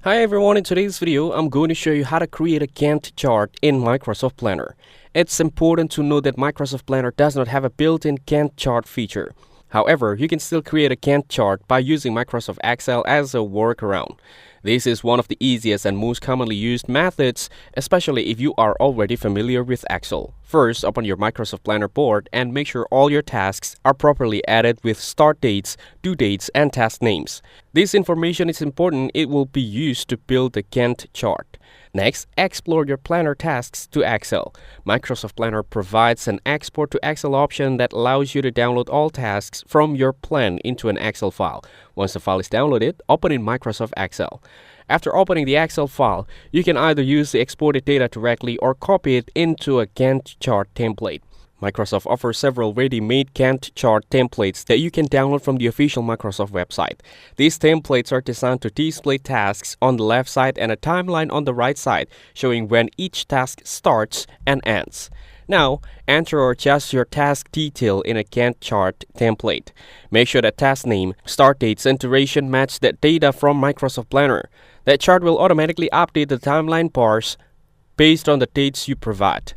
Hi everyone, in today's video, I'm going to show you how to create a Gantt chart in Microsoft Planner. It's important to note that Microsoft Planner does not have a built-in Gantt chart feature. However, you can still create a Gantt chart by using Microsoft Excel as a workaround. This is one of the easiest and most commonly used methods, especially if you are already familiar with Excel. First, open your Microsoft Planner board and make sure all your tasks are properly added with start dates, due dates, and task names. This information is important. It will be used to build the Gantt chart. Next, export your Planner tasks to Excel. Microsoft Planner provides an export to Excel option that allows you to download all tasks from your plan into an Excel file. Once the file is downloaded, open in Microsoft Excel. After opening the Excel file, you can either use the exported data directly or copy it into a Gantt chart template. Microsoft offers several ready-made Gantt chart templates that you can download from the official Microsoft website. These templates are designed to display tasks on the left side and a timeline on the right side, showing when each task starts and ends. Now, enter or adjust your task detail in a Gantt chart template. Make sure that task name, start dates, and duration match that data from Microsoft Planner. That chart will automatically update the timeline bars based on the dates you provide.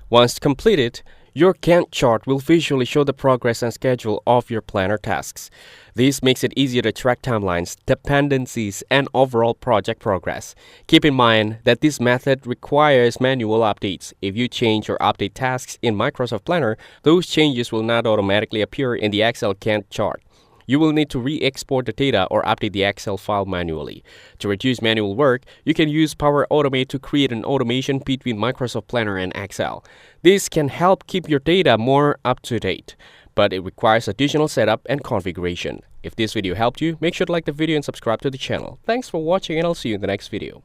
Once completed, your Gantt chart will visually show the progress and schedule of your Planner tasks. This makes it easier to track timelines, dependencies, and overall project progress. Keep in mind that this method requires manual updates. If you change or update tasks in Microsoft Planner, those changes will not automatically appear in the Excel Gantt chart. You will need to re-export the data or update the Excel file manually. To reduce manual work, you can use Power Automate to create an automation between Microsoft Planner and Excel. This can help keep your data more up-to-date, but it requires additional setup and configuration. If this video helped you, make sure to like the video and subscribe to the channel. Thanks for watching, and I'll see you in the next video.